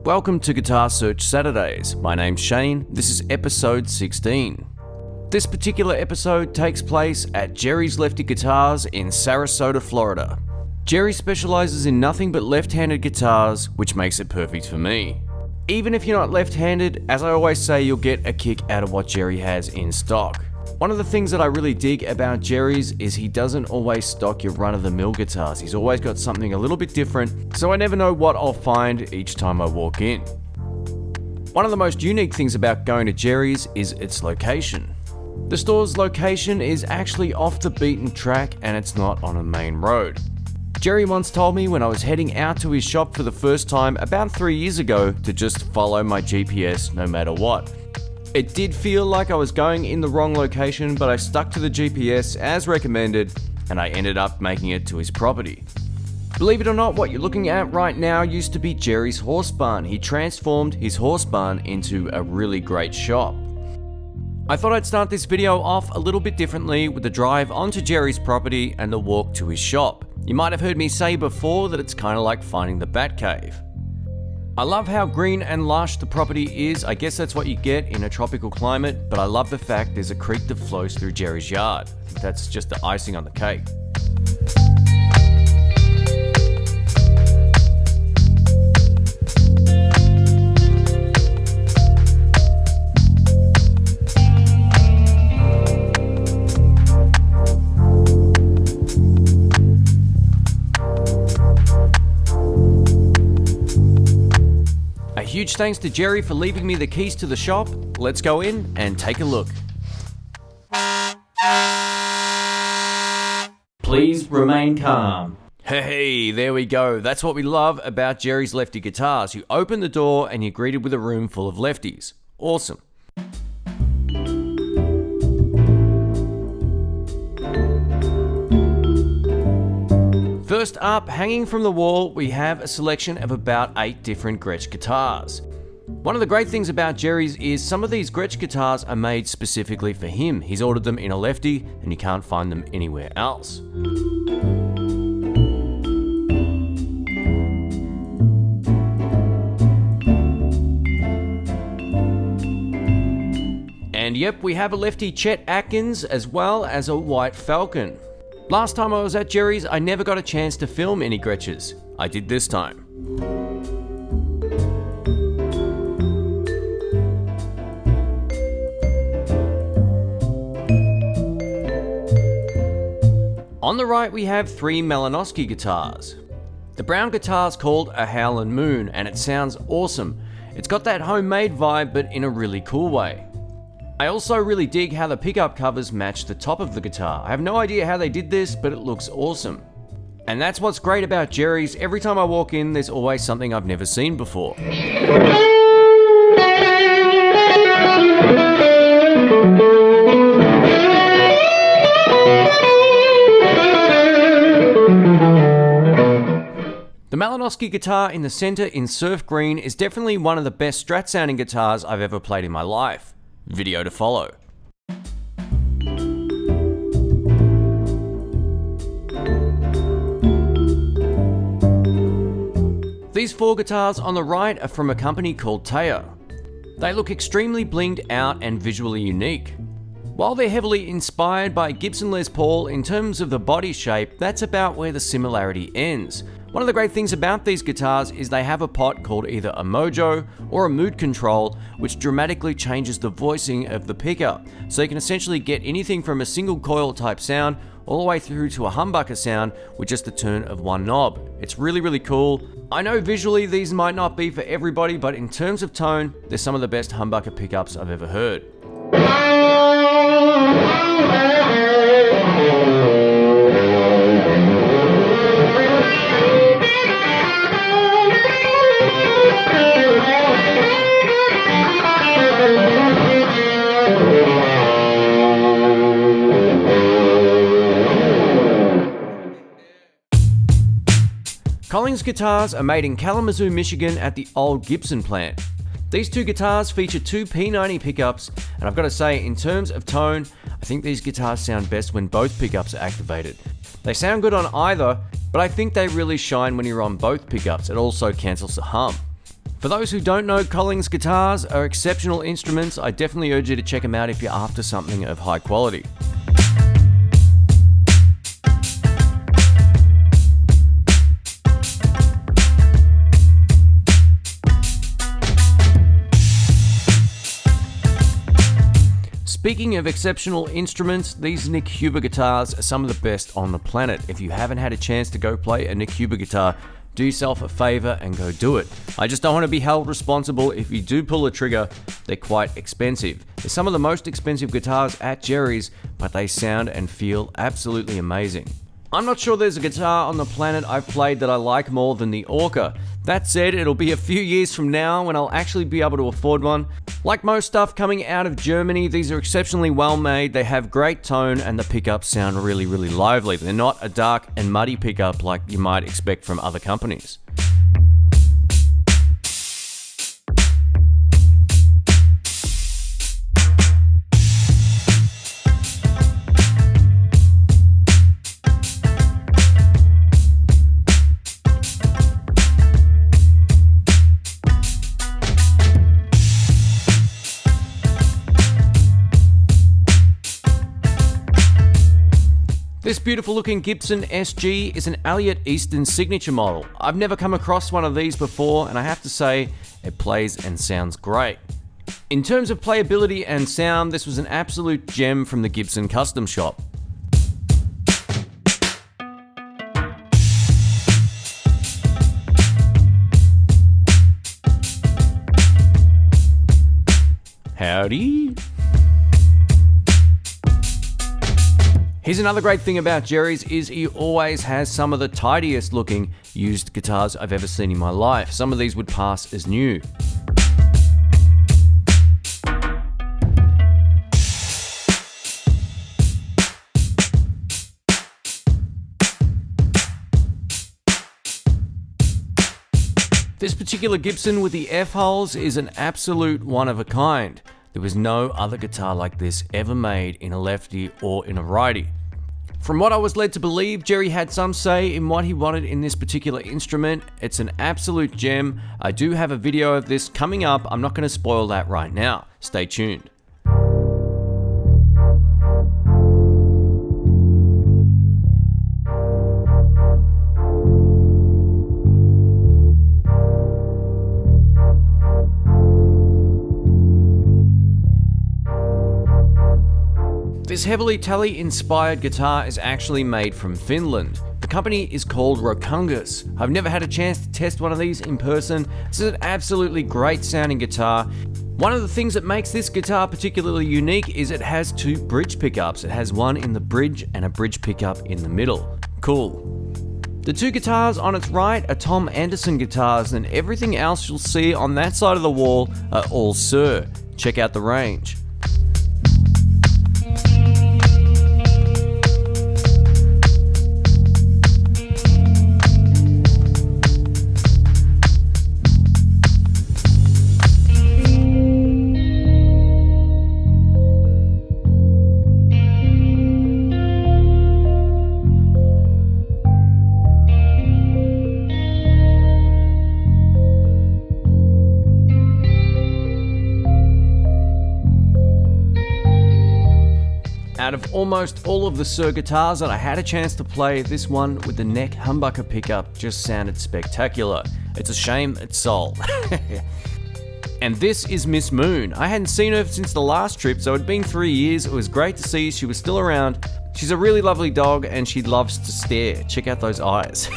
Welcome to Guitar Search Saturdays. My name's Shane. This is episode 16. This particular episode takes place at Jerry's Lefty Guitars in Sarasota, Florida. Jerry specializes in nothing but left-handed guitars, which makes it perfect for me. Even if you're not left-handed, as I always say, you'll get a kick out of what Jerry has in stock. One of the things that I really dig about Jerry's is he doesn't always stock your run-of-the-mill guitars. He's always got something a little bit different, so I never know what I'll find each time I walk in. One of the most unique things about going to Jerry's is its location. The store's location is actually off the beaten track and it's not on a main road. Jerry once told me when I was heading out to his shop for the first time about 3 years ago to just follow my GPS no matter what. It did feel like I was going in the wrong location, but I stuck to the GPS as recommended and I ended up making it to his property. Believe it or not, what you're looking at right now used to be Jerry's horse barn. He transformed his horse barn into a really great shop. I thought I'd start this video off a little bit differently with the drive onto Jerry's property and the walk to his shop. You might have heard me say before that it's kind of like finding the Batcave. I love how green and lush the property is. I guess that's what you get in a tropical climate, but I love the fact there's a creek that flows through Jerry's yard. That's just the icing on the cake. Huge thanks to Jerry for leaving me the keys to the shop. Let's go in and take a look. Please remain calm. Hey, there we go. That's what we love about Jerry's Lefty Guitars. You open the door and you're greeted with a room full of lefties. Awesome. First up, hanging from the wall, we have a selection of about 8 different Gretsch guitars. One of the great things about Jerry's is some of these Gretsch guitars are made specifically for him. He's ordered them in a Lefty and you can't find them anywhere else. And yep, we have a Lefty Chet Atkins as well as a White Falcon. Last time I was at Jerry's, I never got a chance to film any Gretsches. I did this time. On the right, we have 3 Malinovski guitars. The brown guitar's called a Howlin' Moon, and it sounds awesome. It's got that homemade vibe, but in a really cool way. I also really dig how the pickup covers match the top of the guitar. I have no idea how they did this, but it looks awesome. And that's what's great about Jerry's. Every time I walk in, there's always something I've never seen before. The Malinovski guitar in the center in surf green is definitely one of the best Strat sounding guitars I've ever played in my life. Video to follow. These 4 guitars on the right are from a company called Teo. They look extremely blinged out and visually unique. While they're heavily inspired by Gibson Les Paul in terms of the body shape, that's about where the similarity ends. One of the great things about these guitars is they have a pot called either a mojo or a mood control, which dramatically changes the voicing of the pickup. So you can essentially get anything from a single coil type sound all the way through to a humbucker sound with just the turn of one knob. It's really, really cool. I know visually these might not be for everybody, but in terms of tone, they're some of the best humbucker pickups I've ever heard. Collings guitars are made in Kalamazoo, Michigan at the old Gibson plant. These 2 guitars feature 2 P90 pickups, and I've got to say, in terms of tone, I think these guitars sound best when both pickups are activated. They sound good on either, but I think they really shine when you're on both pickups. It also cancels the hum. For those who don't know, Collings guitars are exceptional instruments. I definitely urge you to check them out if you're after something of high quality. Speaking of exceptional instruments, these Nick Huber guitars are some of the best on the planet. If you haven't had a chance to go play a Nick Huber guitar, do yourself a favor and go do it. I just don't want to be held responsible if you do pull a trigger. They're quite expensive. They're some of the most expensive guitars at Jerry's, but they sound and feel absolutely amazing. I'm not sure there's a guitar on the planet I've played that I like more than the Orca. That said, it'll be a few years from now when I'll actually be able to afford one. Like most stuff coming out of Germany, these are exceptionally well made, they have great tone, and the pickups sound really, really lively. They're not a dark and muddy pickup like you might expect from other companies. This beautiful looking Gibson SG is an Elliott Easton signature model. I've never come across one of these before, and I have to say, it plays and sounds great. In terms of playability and sound, this was an absolute gem from the Gibson custom shop. Howdy. Here's another great thing about Jerry's is he always has some of the tidiest looking used guitars I've ever seen in my life. Some of these would pass as new. This particular Gibson with the F-holes is an absolute one of a kind. There was no other guitar like this ever made in a lefty or in a righty. From what I was led to believe, Jerry had some say in what he wanted in this particular instrument. It's an absolute gem. I do have a video of this coming up. I'm not going to spoil that right now. Stay tuned. This heavily Tele-inspired guitar is actually made from Finland. The company is called Rokungus. I've never had a chance to test one of these in person. This is an absolutely great sounding guitar. One of the things that makes this guitar particularly unique is it has two bridge pickups. It has one in the bridge and a bridge pickup in the middle. Cool. The two guitars on its right are Tom Anderson guitars, and everything else you'll see on that side of the wall are all Sir. Check out the range. Out of almost all of the Sir guitars that I had a chance to play, this one with the neck humbucker pickup just sounded spectacular. It's a shame it's sold. And this is Miss Moon. I hadn't seen her since the last trip, so it'd been 3 years. It was great to see she was still around. She's a really lovely dog and she loves to stare. Check out those eyes.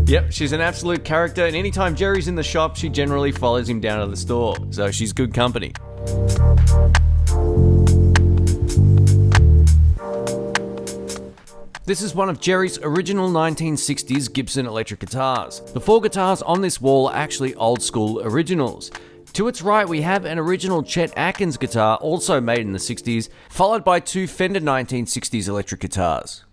Yep, she's an absolute character, and anytime Jerry's in the shop, she generally follows him down to the store, so she's good company. This is one of Jerry's original 1960s Gibson electric guitars. The four guitars on this wall are actually old school originals. To its right, we have an original Chet Atkins guitar, also made in the 60s, followed by two Fender 1960s electric guitars.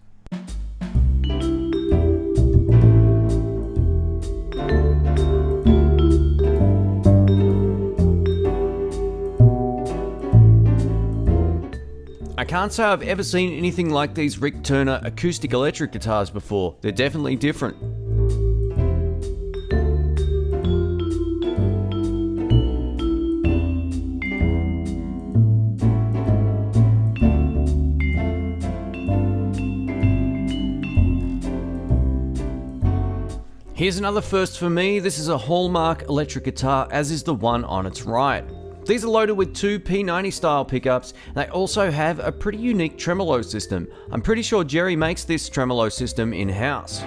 I can't say I've ever seen anything like these Rick Turner acoustic electric guitars before. They're definitely different. Here's another first for me. This is a Hallmark electric guitar, as is the one on its right. These are loaded with two P90 style pickups. They also have a pretty unique tremolo system. I'm pretty sure Jerry makes this tremolo system in-house.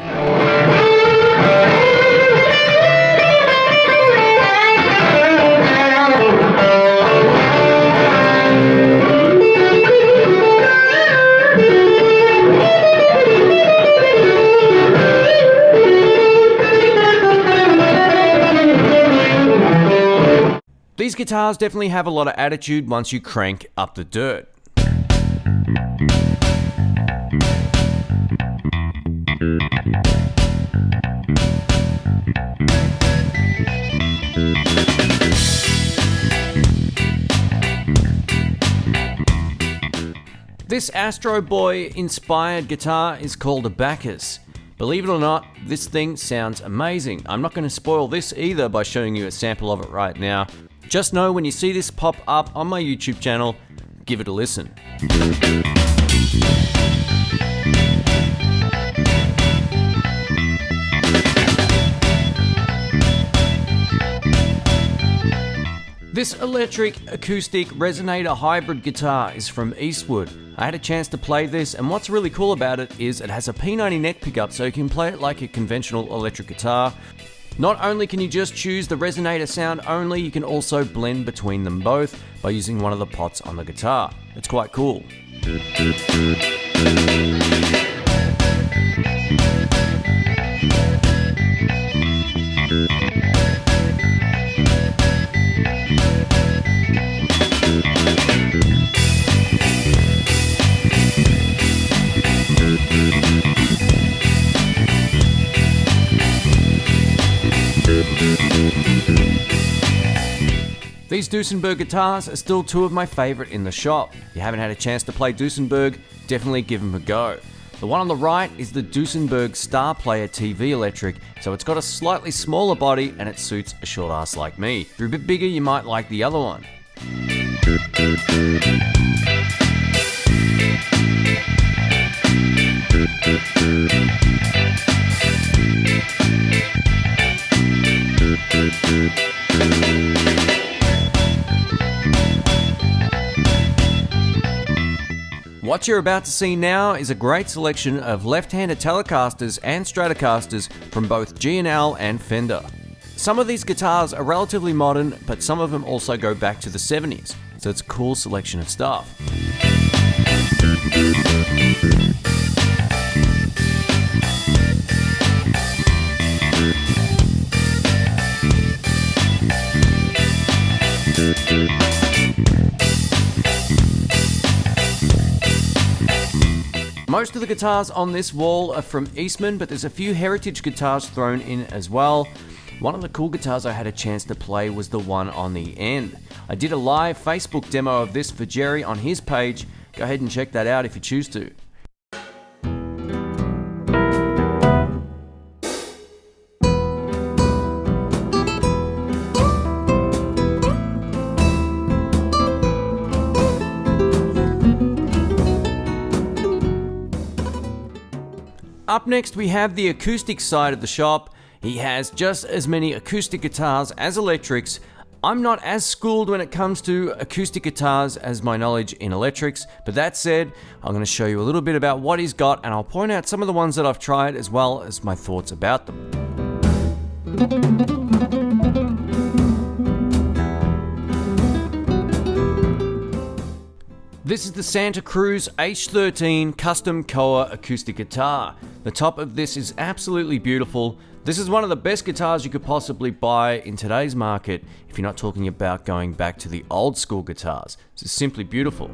These guitars definitely have a lot of attitude once you crank up the dirt. This Astro Boy inspired guitar is called a Bacchus. Believe it or not, this thing sounds amazing. I'm not going to spoil this either by showing you a sample of it right now. Just know when you see this pop up on my YouTube channel, give it a listen. This electric acoustic resonator hybrid guitar is from Eastwood. I had a chance to play this, and what's really cool about it is it has a P90 neck pickup, so you can play it like a conventional electric guitar. Not only can you just choose the resonator sound only, you can also blend between them both by using one of the pots on the guitar. It's quite cool. These Duesenberg guitars are still two of my favourite in the shop. If you haven't had a chance to play Duesenberg, definitely give them a go. The one on the right is the Duesenberg Star Player TV Electric, so it's got a slightly smaller body and it suits a short ass like me. If you're a bit bigger, you might like the other one. What you're about to see now is a great selection of left-handed Telecasters and Stratocasters from both G&L and Fender. Some of these guitars are relatively modern, but some of them also go back to the 70s, so it's a cool selection of stuff. Most of the guitars on this wall are from Eastman, but there's a few heritage guitars thrown in as well. One of the cool guitars I had a chance to play was the one on the end. I did a live Facebook demo of this for Jerry on his page. Go ahead and check that out if you choose to. Up next we have the acoustic side of the shop. He has just as many acoustic guitars as electrics. I'm not as schooled when it comes to acoustic guitars as my knowledge in electrics, but that said, I'm going to show you a little bit about what he's got, and I'll point out some of the ones that I've tried as well as my thoughts about them. This is the Santa Cruz H13 Custom Koa acoustic guitar. The top of this is absolutely beautiful. This is one of the best guitars you could possibly buy in today's market if you're not talking about going back to the old school guitars. This is simply beautiful.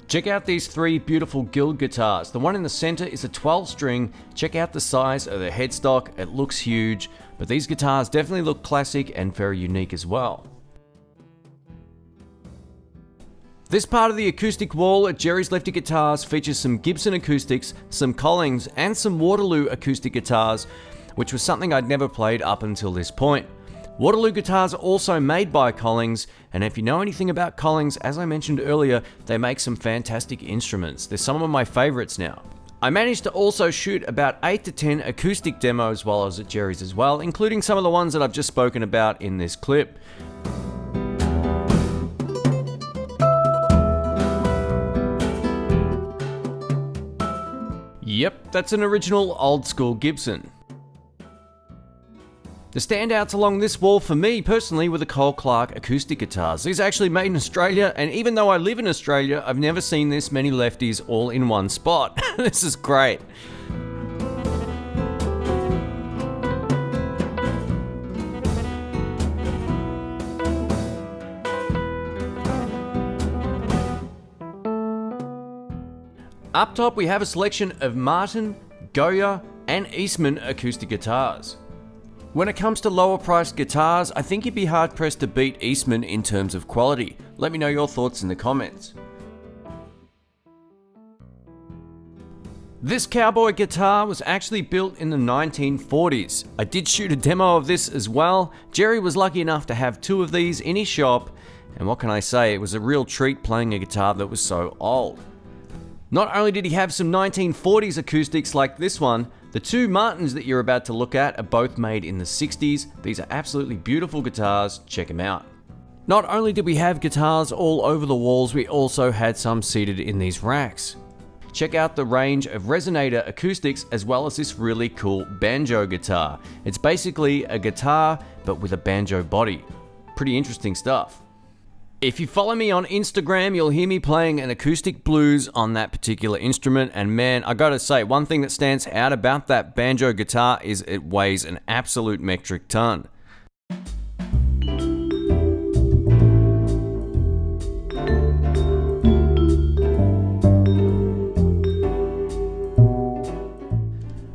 Check out these 3 beautiful Guild guitars. The one in the center is a 12 string. Check out the size of the headstock, it looks huge, but these guitars definitely look classic and very unique as well. This part of the acoustic wall at Jerry's Lefty Guitars features some Gibson acoustics, some Collings, and some Waterloo acoustic guitars, which was something I'd never played up until this point. Waterloo guitars are also made by Collings, and if you know anything about Collings, as I mentioned earlier, they make some fantastic instruments. They're some of my favorites now. I managed to also shoot about 8 to 10 acoustic demos while I was at Jerry's as well, including some of the ones that I've just spoken about in this clip. Yep, that's an original old school Gibson. The standouts along this wall for me personally were the Cole Clark acoustic guitars. These are actually made in Australia, and even though I live in Australia, I've never seen this many Lefties all in one spot. This is great. Up top we have a selection of Martin, Goya, and Eastman acoustic guitars. When it comes to lower priced guitars, I think you'd be hard pressed to beat Eastman in terms of quality. Let me know your thoughts in the comments. This cowboy guitar was actually built in the 1940s. I did shoot a demo of this as well. Jerry was lucky enough to have 2 of these in his shop, and what can I say, it was a real treat playing a guitar that was so old. Not only did he have some 1940s acoustics like this one, the 2 Martins that you're about to look at are both made in the 60s. These are absolutely beautiful guitars, check them out. Not only did we have guitars all over the walls, we also had some seated in these racks. Check out the range of resonator acoustics as well as this really cool banjo guitar. It's basically a guitar but with a banjo body. Pretty interesting stuff. If you follow me on Instagram, you'll hear me playing an acoustic blues on that particular instrument, and man, I gotta say, one thing that stands out about that banjo guitar is it weighs an absolute metric ton.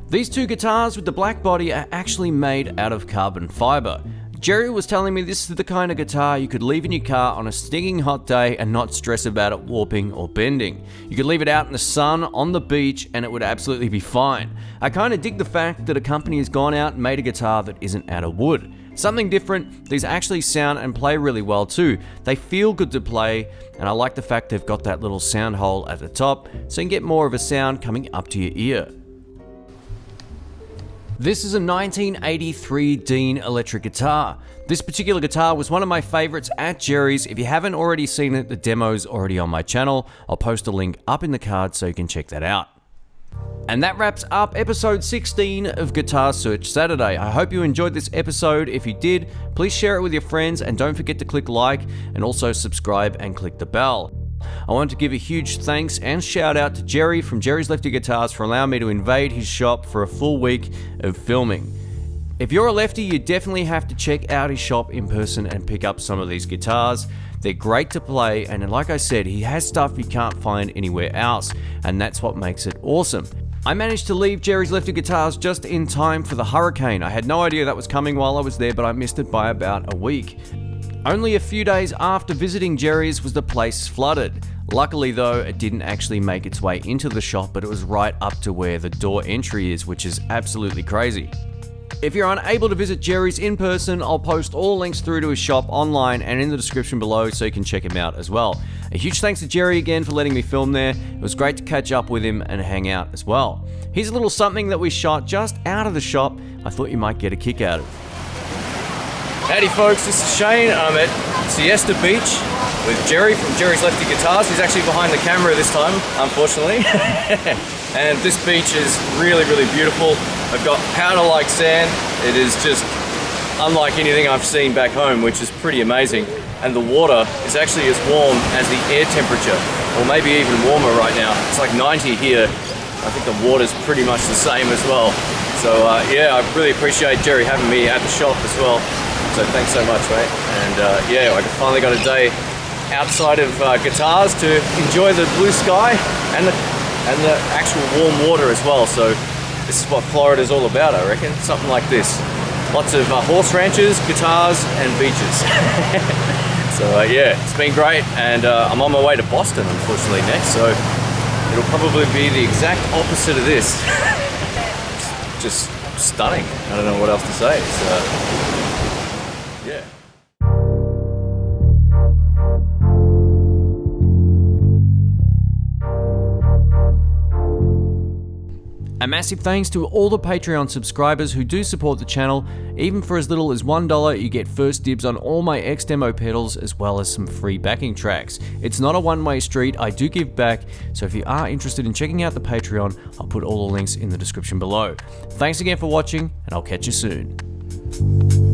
These 2 guitars with the black body are actually made out of carbon fiber. Jerry was telling me this is the kind of guitar you could leave in your car on a stinging hot day and not stress about it warping or bending. You could leave it out in the sun, on the beach, and it would absolutely be fine. I kind of dig the fact that a company has gone out and made a guitar that isn't out of wood. Something different. These actually sound and play really well too. They feel good to play, and I like the fact they've got that little sound hole at the top so you can get more of a sound coming up to your ear. This is a 1983 Dean electric guitar. This particular guitar was one of my favorites at Jerry's. If you haven't already seen it, the demo's already on my channel. I'll post a link up in the card so you can check that out. And that wraps up episode 16 of Guitar Search Saturday. I hope you enjoyed this episode. If you did, please share it with your friends and don't forget to click like and also subscribe and click the bell. I want to give a huge thanks and shout out to Jerry from Jerry's Lefty Guitars for allowing me to invade his shop for a full week of filming. If you're a lefty, you definitely have to check out his shop in person and pick up some of these guitars. They're great to play, and like I said, he has stuff you can't find anywhere else, and that's what makes it awesome. I managed to leave Jerry's Lefty Guitars just in time for the hurricane. I had no idea that was coming while I was there, but I missed it by about a week. Only a few days after visiting Jerry's was the place flooded. Luckily though, it didn't actually make its way into the shop, but it was right up to where the door entry is, which is absolutely crazy. If you're unable to visit Jerry's in person, I'll post all links through to his shop online and in the description below so you can check him out as well. A huge thanks to Jerry again for letting me film there. It was great to catch up with him and hang out as well. Here's a little something that we shot just out of the shop. I thought you might get a kick out of it. Howdy folks, this is Shane. I'm at Siesta Beach with Jerry from Jerry's Lefty Guitars. He's actually behind the camera this time, unfortunately. And this beach is really, really beautiful. I've got powder-like sand. It is just unlike anything I've seen back home, which is pretty amazing. And the water is actually as warm as the air temperature, or maybe even warmer right now. It's like 90 here. I think the water's pretty much the same as well. So yeah, I really appreciate Jerry having me at the shop as well. So thanks so much, mate. And yeah, I finally got a day outside of guitars to enjoy the blue sky and the actual warm water as well. So this is what Florida's all about, I reckon. Something like this. Lots of horse ranches, guitars, and beaches. So yeah, it's been great, and I'm on my way to Boston, unfortunately, next. So it'll probably be the exact opposite of this. It's just stunning. I don't know what else to say. It's, yeah. A massive thanks to all the Patreon subscribers who do support the channel. Even for as little as $1, you get first dibs on all my X-Demo pedals as well as some free backing tracks. It's not a one-way street, I do give back, so if you are interested in checking out the Patreon, I'll put all the links in the description below. Thanks again for watching, and I'll catch you soon.